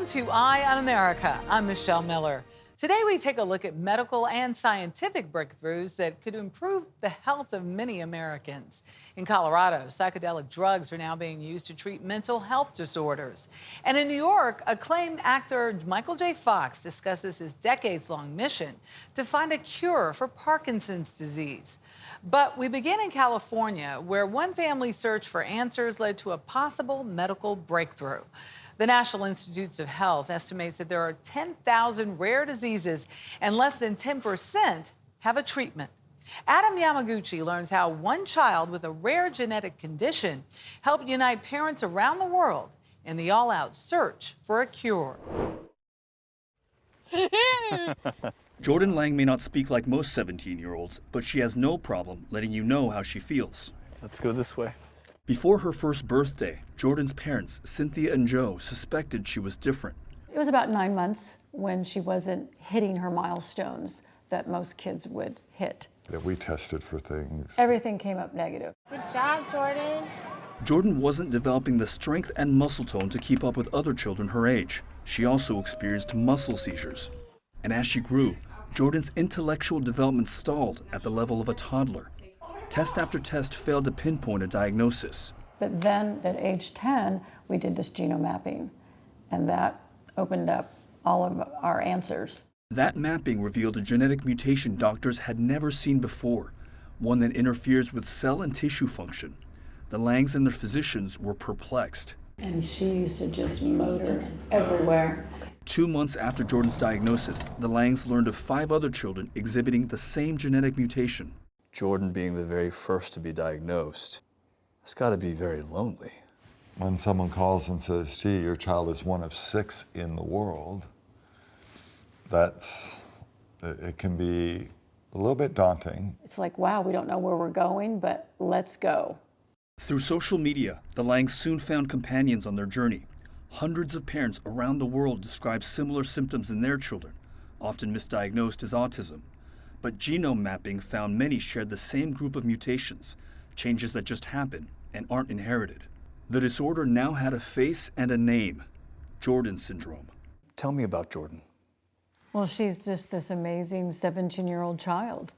to Eye on America. I'm Michelle Miller. Today we take a look at medical and scientific breakthroughs that could improve the health of many Americans. In Colorado, psychedelic drugs are now being used to treat mental health disorders. And in New York, acclaimed actor Michael J. Fox discusses his decades-long mission to find a cure for Parkinson's disease. But we begin in California, where one family's search for answers led to a possible medical breakthrough. The National Institutes of Health estimates that there are 10,000 rare diseases and less than 10% have a treatment. Adam Yamaguchi learns how one child with a rare genetic condition helped unite parents around the world in the all-out search for a cure. Jordan Lang may not speak like most 17-year-olds, but she has no problem letting you know how she feels. Let's go this way. Before her first birthday, Jordan's parents, Cynthia and Joe, suspected she was different. It was about 9 months when she wasn't hitting her milestones that most kids would hit. We tested for things. Everything came up negative. Good job, Jordan. Jordan wasn't developing the strength and muscle tone to keep up with other children her age. She also experienced muscle seizures. And as she grew, Jordan's intellectual development stalled at the level of a toddler. Test after test failed to pinpoint a diagnosis. But then at age 10, we did this genome mapping, and that opened up all of our answers. That mapping revealed a genetic mutation doctors had never seen before, one that interferes with cell and tissue function. The Langs and their physicians were perplexed. And she used to just motor everywhere. 2 months after Jordan's diagnosis, the Langs learned of 5 other children exhibiting the same genetic mutation. Jordan being the very first to be diagnosed, it's got to be very lonely. When someone calls and says, gee, your child is one of 6 in the world, it can be a little bit daunting. It's like, wow, we don't know where we're going, but let's go. Through social media, the Langs soon found companions on their journey. Hundreds of parents around the world describe similar symptoms in their children, often misdiagnosed as autism. But genome mapping found many shared the same group of mutations, changes that just happen and aren't inherited. The disorder now had a face and a name, Jordan syndrome. Tell me about Jordan. Well, she's just this amazing 17-year-old child.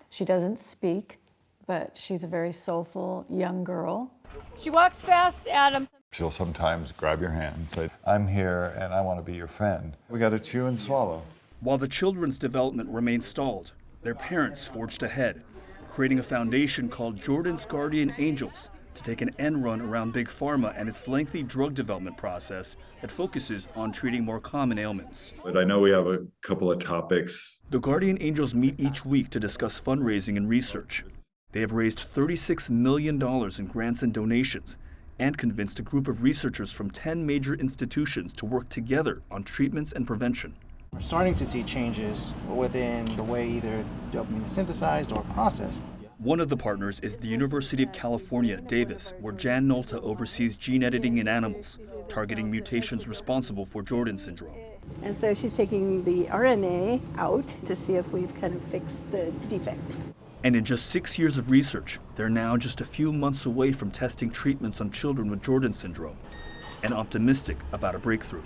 She doesn't speak, but she's a very soulful young girl. She walks fast, Adam. She'll sometimes grab your hand and say, I'm here and I want to be your friend. We got to chew and swallow. While the children's development remained stalled, their parents forged ahead, creating a foundation called Jordan's Guardian Angels to take an end run around Big Pharma and its lengthy drug development process that focuses on treating more common ailments. But I know we have a couple of topics. The Guardian Angels meet each week to discuss fundraising and research. They have raised $36 million in grants and donations and convinced a group of researchers from 10 major institutions to work together on treatments and prevention. We're starting to see changes within the way either dopamine is synthesized or processed. One of the partners is the University of California, Davis, where Jan Nolta oversees gene editing in animals, targeting mutations responsible for Jordan syndrome. And so she's taking the RNA out to see if we've kind of fixed the defect. And in just 6 years of research, they're now just a few months away from testing treatments on children with Jordan syndrome, and optimistic about a breakthrough.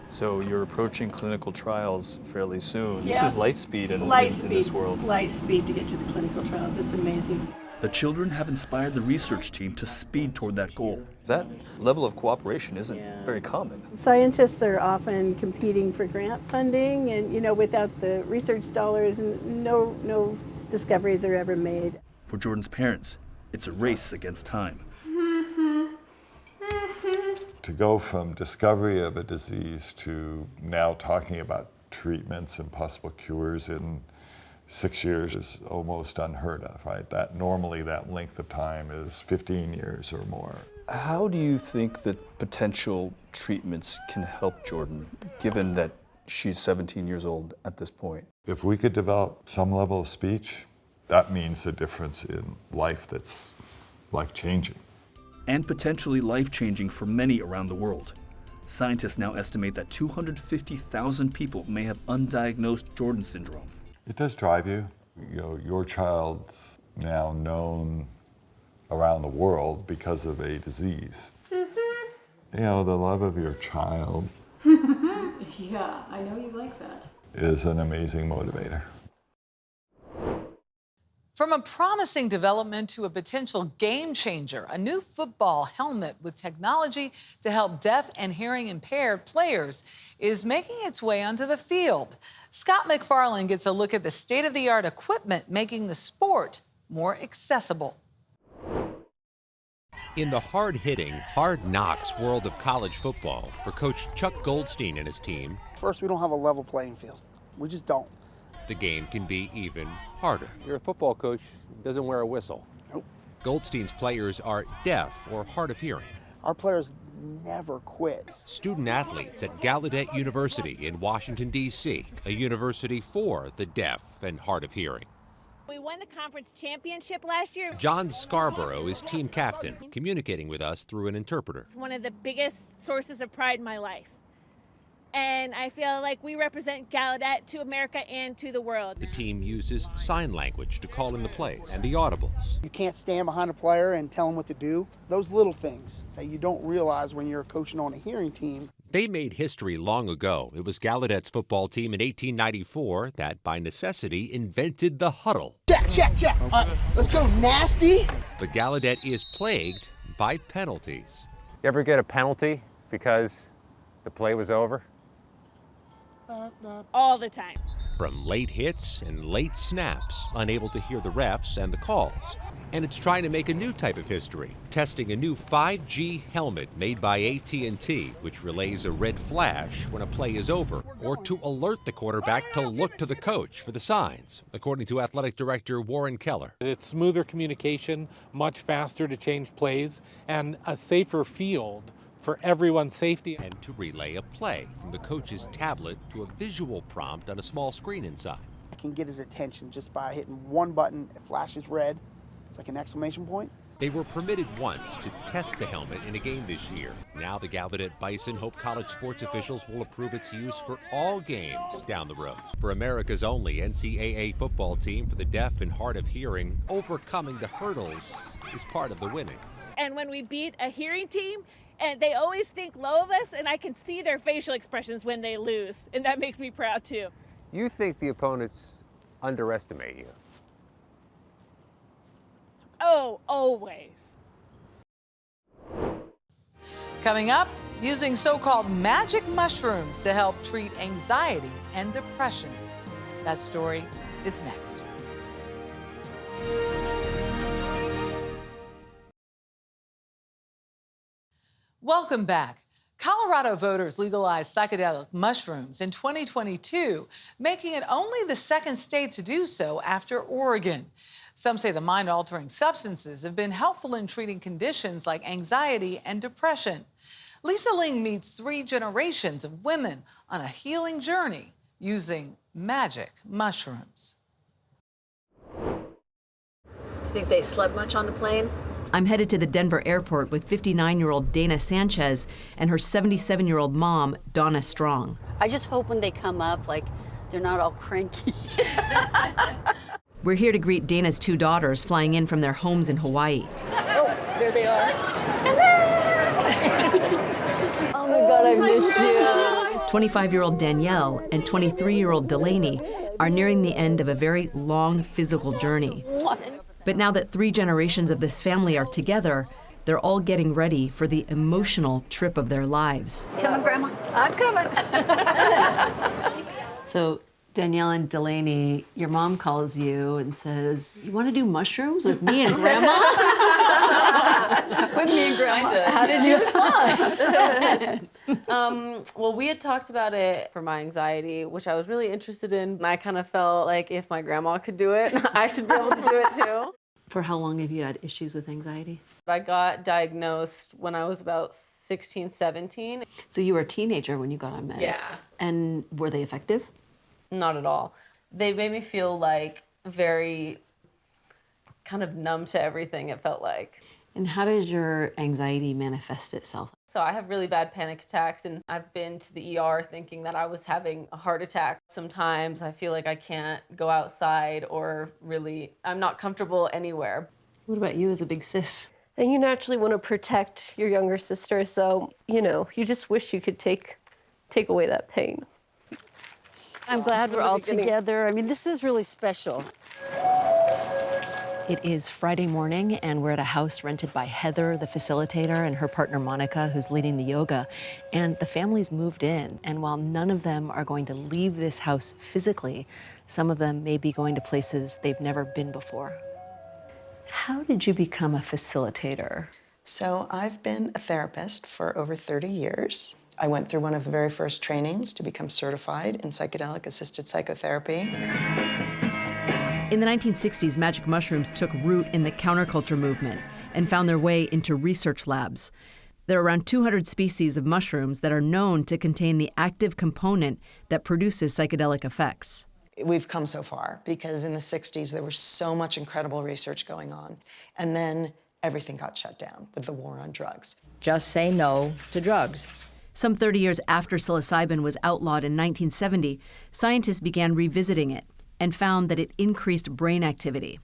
So you're approaching clinical trials fairly soon. Yeah. This is light speed in this world. Light speed to get to the clinical trials. It's amazing. The children have inspired the research team to speed toward that goal. That level of cooperation isn't very common. Scientists are often competing for grant funding, and without the research dollars, no discoveries are ever made. For Jordan's parents, it's a race against time. To go from discovery of a disease to now talking about treatments and possible cures in 6 years is almost unheard of, right? That normally that length of time is 15 years or more. How do you think that potential treatments can help Jordan, given that she's 17 years old at this point? If we could develop some level of speech, that means a difference in life that's life-changing. And potentially life-changing for many around the world. Scientists now estimate that 250,000 people may have undiagnosed Jordan syndrome. It does drive you. Your child's now known around the world because of a disease. The love of your child Yeah, I know you like that. is an amazing motivator. From a promising development to a potential game changer, a new football helmet with technology to help deaf and hearing impaired players is making its way onto the field. Scott McFarland gets a look at the state-of-the-art equipment making the sport more accessible. In the hard-hitting, hard-knocks world of college football, for Coach Chuck Goldstein and his team, first, we don't have a level playing field. We just don't. the game can be even harder. You're a football coach who doesn't wear a whistle. Nope. Goldstein's players are deaf or hard of hearing. Our players never quit. Student athletes at Gallaudet University in Washington, D.C., a university for the deaf and hard of hearing. We won the conference championship last year. John Scarborough is team captain, communicating with us through an interpreter. It's one of the biggest sources of pride in my life. And I feel like we represent Gallaudet to America and to the world. The team uses sign language to call in the plays and the audibles. You can't stand behind a player and tell him what to do. Those little things that you don't realize when you're coaching on a hearing team. They made history long ago. It was Gallaudet's football team in 1894 that, by necessity, invented the huddle. Check. Let's go, nasty. But Gallaudet is plagued by penalties. You ever get a penalty because the play was over? All the time. From late hits and late snaps, unable to hear the refs and the calls. And it's trying to make a new type of history, testing a new 5G helmet made by AT&T, which relays a red flash when a play is over, or to alert the quarterback to look to the coach for the signs, according to athletic director Warren Keller. It's smoother communication, much faster to change plays, and a safer field for everyone's safety. And to relay a play from the coach's tablet to a visual prompt on a small screen inside. I can get his attention just by hitting one button. It flashes red. It's like an exclamation point. They were permitted once to test the helmet in a game this year. Now the Gallaudet Bison hope college sports officials will approve its use for all games down the road. For America's only NCAA football team for the deaf and hard of hearing, overcoming the hurdles is part of the winning. And when we beat a hearing team, and they always think low of us, and I can see their facial expressions when they lose, and that makes me proud too. You think the opponents underestimate you? Oh, always. Coming up, using so-called magic mushrooms to help treat anxiety and depression. That story is next. Welcome back. Colorado voters legalized psychedelic mushrooms in 2022, making it only the second state to do so after Oregon. Some say the mind-altering substances have been helpful in treating conditions like anxiety and depression. Lisa Ling meets 3 generations of women on a healing journey using magic mushrooms. Do you think they slept much on the plane? I'm headed to the Denver airport with 59-year-old Dana Sanchez and her 77-year-old mom, Donna Strong. I just hope when they come up, like, they're not all cranky. We're here to greet Dana's 2 daughters flying in from their homes in Hawaii. Oh, there they are. Hello! Oh my God, I missed you. 25-year-old Danielle and 23-year-old Delaney are nearing the end of a very long physical journey. But now that 3 generations of this family are together, they're all getting ready for the emotional trip of their lives. Coming, Grandma? I'm coming. So, Danielle and Delaney, your mom calls you and says, "You want to do mushrooms with me and Grandma?" With me and Grandma. How did you respond? Well, we had talked about it for my anxiety, which I was really interested in. And I kind of felt like if my grandma could do it, I should be able to do it too. For how long have you had issues with anxiety? I got diagnosed when I was about 16, 17. So you were a teenager when you got on meds? Yeah. And were they effective? Not at all. They made me feel like very kind of numb to everything, it felt like. And how does your anxiety manifest itself? So I have really bad panic attacks, and I've been to the ER thinking that I was having a heart attack. Sometimes I feel like I can't go outside, or really, I'm not comfortable anywhere. What about you as a big sis? And you naturally want to protect your younger sister, so, you know, you just wish you could take take away that pain. I'm glad we're all together. I mean, this is really special. It is Friday morning, and we're at a house rented by Heather, the facilitator, and her partner Monica, who's leading the yoga. And the family's moved in, and while none of them are going to leave this house physically, some of them may be going to places they've never been before. How did you become a facilitator? So I've been a therapist for over 30 years. I went through one of the very first trainings to become certified in psychedelic assisted psychotherapy. In the 1960s, magic mushrooms took root in the counterculture movement and found their way into research labs. There are around 200 species of mushrooms that are known to contain the active component that produces psychedelic effects. We've come so far because in the 60s there was so much incredible research going on, and then everything got shut down with the war on drugs. Just say no to drugs. Some 30 years after psilocybin was outlawed in 1970, scientists began revisiting it and found that it increased brain activity.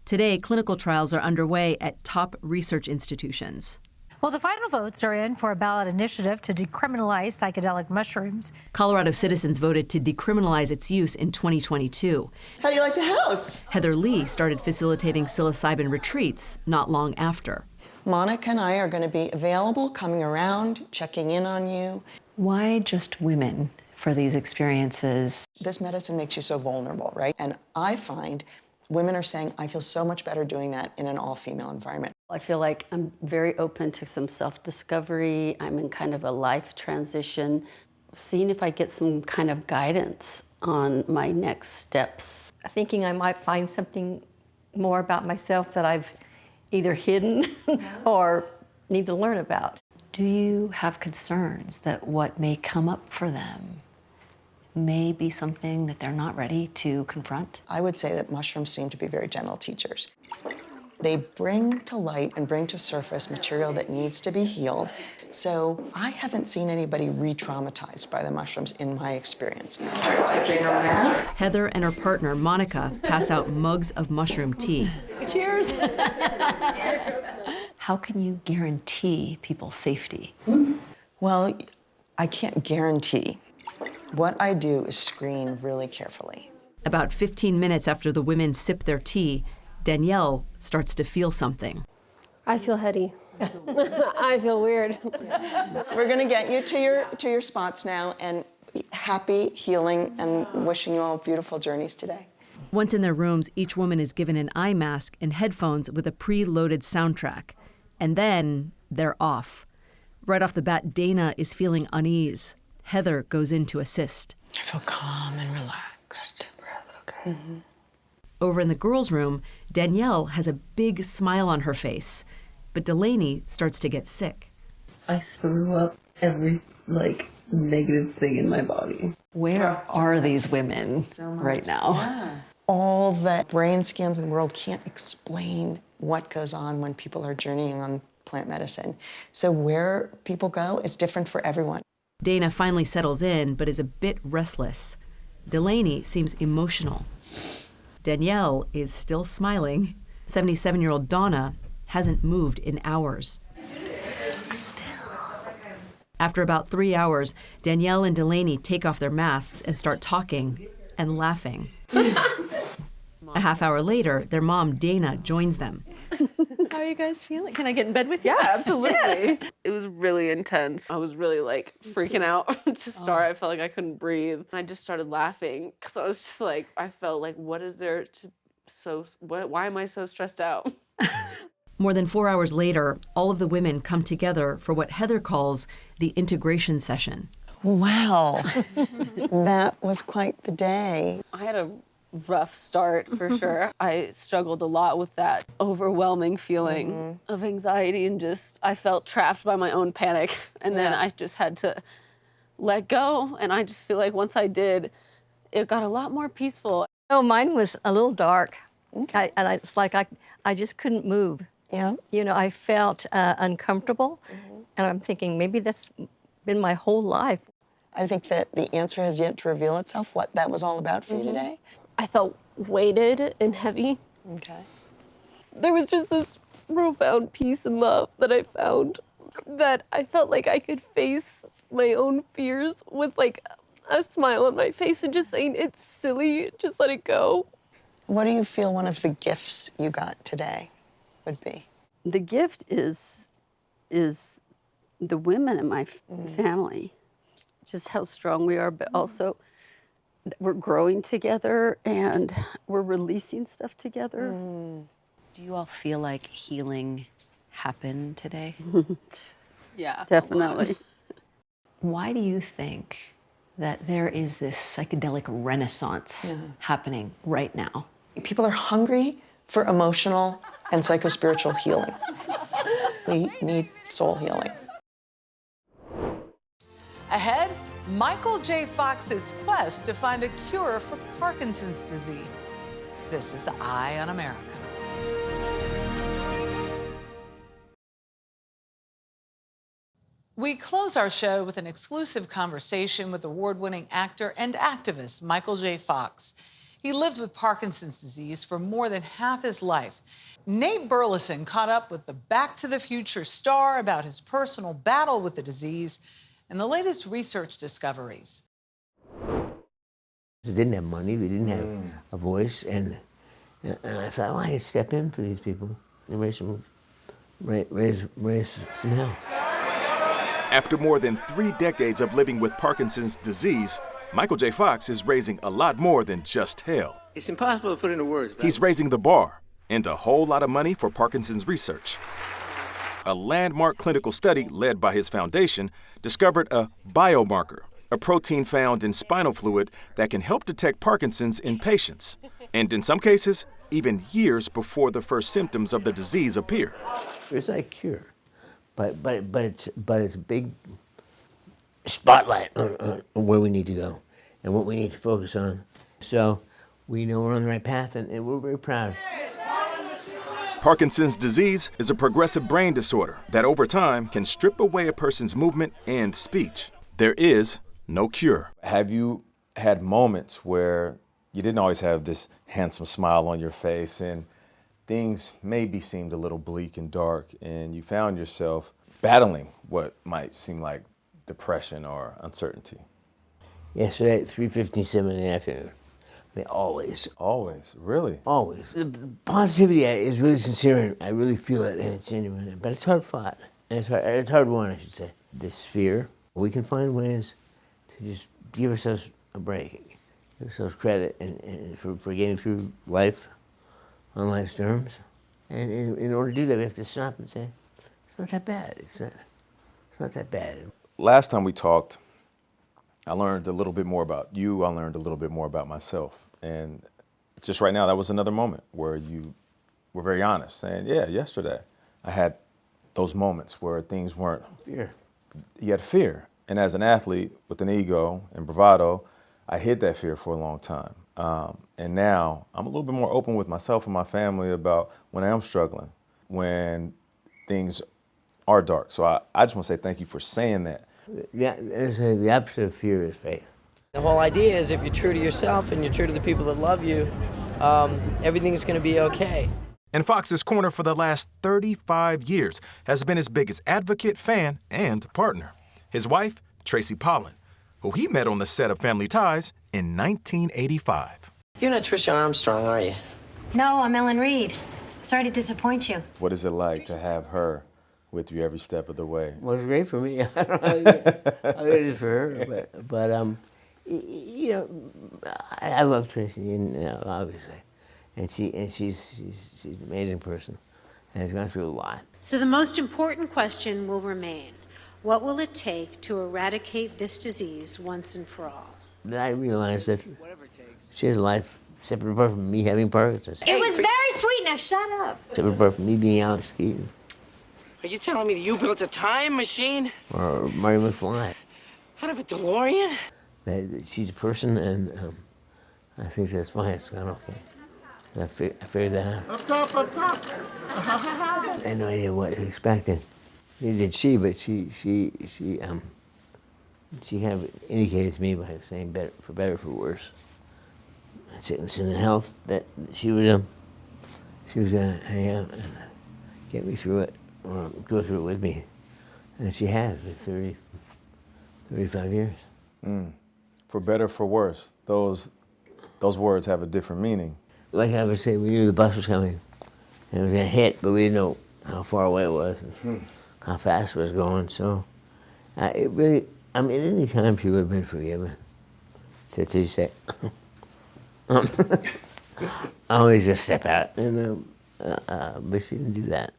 Today, clinical trials are underway at top research institutions. Well, the final votes are in for a ballot initiative to decriminalize psychedelic mushrooms. Colorado citizens voted to decriminalize its use in 2022. How do you like the house? Heather Lee started facilitating psilocybin retreats not long after. Monica and I are going to be available, coming around, checking in on you. Why just women for these experiences? This medicine makes you so vulnerable, right? And I find women are saying, I feel so much better doing that in an all-female environment. I feel like I'm very open to some self-discovery. I'm in kind of a life transition, seeing if I get some kind of guidance on my next steps. Thinking I might find something more about myself that I've either hidden or need to learn about. Do you have concerns that what may come up for them may be something that they're not ready to confront? I would say that mushrooms seem to be very gentle teachers. They bring to light and bring to surface material that needs to be healed. So I haven't seen anybody re-traumatized by the mushrooms in my experience. Start sipping on that. Heather and her partner, Monica, pass out mugs of mushroom tea. Cheers. How can you guarantee people's safety? Well, I can't guarantee. What I do is screen really carefully. About 15 minutes after the women sip their tea, Danielle starts to feel something. I feel heady. I feel weird. We're going to get you to your spots now, and happy healing and wishing you all beautiful journeys today. Once in their rooms, each woman is given an eye mask and headphones with a pre-loaded soundtrack. And then they're off. Right off the bat, Dana is feeling unease. Heather goes in to assist. I feel calm and relaxed. Breath, okay. Mm-hmm. Over in the girls' room, Danielle has a big smile on her face, but Delaney starts to get sick. I threw up every, negative thing in my body. Where are these women right now? Yeah. All the brain scans in the world can't explain what goes on when people are journeying on plant medicine. So where people go is different for everyone. Dana finally settles in, but is a bit restless. Delaney seems emotional. Danielle is still smiling. 77-year-old Donna hasn't moved in hours. After about 3 hours, Danielle and Delaney take off their masks and start talking and laughing. A half hour later, their mom, Dana, joins them. How are you guys feeling? Can I get in bed with you? Yeah, absolutely. It was really intense. I was really freaking out to start. I felt like I couldn't breathe. I just started laughing because I was just I felt like, what is there to why am I so stressed out? More than 4 hours later, all of the women come together for what Heather calls the integration session. Wow, that was quite the day. I had a rough start for sure. I struggled a lot with that overwhelming feeling of anxiety and I felt trapped by my own panic. And then I just had to let go. And I just feel like once I did, it got a lot more peaceful. Oh, mine was a little dark. It's like I just couldn't move. Yeah. You know, I felt uncomfortable. And I'm thinking maybe that's been my whole life. I think that the answer has yet to reveal itself, what that was all about for you today. I felt weighted and heavy. Okay. There was just this profound peace and love that I found that I felt like I could face my own fears with like a smile on my face and just saying it's silly, just let it go. What do you feel one of the gifts you got today would be? The gift is the women in my family, just how strong we are, but also we're growing together and we're releasing stuff together. Do you all feel like healing happened today? Yeah, definitely. Why do you think that there is this psychedelic renaissance happening right now? People are hungry for emotional and psychospiritual healing. We need soul healing. Ahead, Michael J. Fox's quest to find a cure for Parkinson's disease. This is Eye on America. We close our show with an exclusive conversation with award-winning actor and activist Michael J. Fox. He lived with Parkinson's disease for more than half his life. Nate Burleson caught up with the Back to the Future star about his personal battle with the disease and the latest research discoveries. They didn't have money, they didn't have a voice, and I thought, well, I could step in for these people and raise some hell. After more than 3 decades of living with Parkinson's disease, Michael J. Fox is raising a lot more than just hell. It's impossible to put into words. He's raising the bar and a whole lot of money for Parkinson's research. A landmark clinical study led by his foundation discovered a biomarker, a protein found in spinal fluid that can help detect Parkinson's in patients, and in some cases, even years before the first symptoms of the disease appear. It's like a cure, but it's a big spotlight on where we need to go and what we need to focus on. So we know we're on the right path, and we're very proud. Parkinson's disease is a progressive brain disorder that over time can strip away a person's movement and speech. There is no cure. Have you had moments where you didn't always have this handsome smile on your face and things maybe seemed a little bleak and dark, and you found yourself battling what might seem like depression or uncertainty? Yesterday at 3:57 in the afternoon. I mean, always. Always? Really? Always. The positivity is really sincere, and I really feel it, and it's genuine. But it's hard fought. And it's hard won, I should say. This fear, we can find ways to just give ourselves a break, give ourselves credit and for getting through life on life's terms. And in order to do that, we have to stop and say, it's not that bad. It's not that bad. Last time we talked, I learned a little bit more about you. I learned a little bit more about myself. And just right now, that was another moment where you were very honest, saying, yeah, yesterday I had those moments where things weren't. Fear. You had fear. And as an athlete with an ego and bravado, I hid that fear for a long time. And now I'm a little bit more open with myself and my family about when I am struggling, when things are dark. So I just want to say thank you for saying that. Yeah, the opposite of fear is faith. The whole idea is if you're true to yourself and you're true to the people that love you, everything's going to be okay. And Fox's Corner for the last 35 years has been his biggest advocate, fan, and partner. His wife, Tracy Pollan, who he met on the set of Family Ties in 1985. You're not Trisha Armstrong, are you? No, I'm Ellen Reed. Sorry to disappoint you. What is it like to have her with you every step of the way? Well, it's great for me. I don't know how it is for her, but you know, I love Tracy, and obviously, and she's an amazing person, and has gone through a lot. So the most important question will remain: what will it take to eradicate this disease once and for all? Then I realized that she has a life separate apart from me having Parkinson's. It was very sweet. Now shut up. Separate apart from me being Alex Keaton. Are you telling me that you built a time machine? Or Marty McFly. Out of a DeLorean? That she's a person, and I think that's why it's gone okay. I figured that out. Up top. I had no idea what to expect. Neither did she, but she kind of indicated to me by saying better for worse. Sickness and health, that she was gonna hang out and get me through it, or go through it with me, and she has for 35 years. For better, for worse, those words have a different meaning. Like I would say, we knew the bus was coming, and it was gonna hit, but we didn't know how far away it was, how fast it was going. So, it really, I mean, any time she would have been forgiven. So she said, I always just step out, but she didn't do that.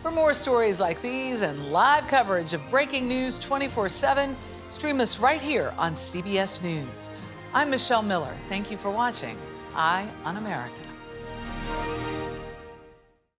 For more stories like these and live coverage of breaking news 24/7, stream us right here on CBS News. I'm Michelle Miller. Thank you for watching Eye on America.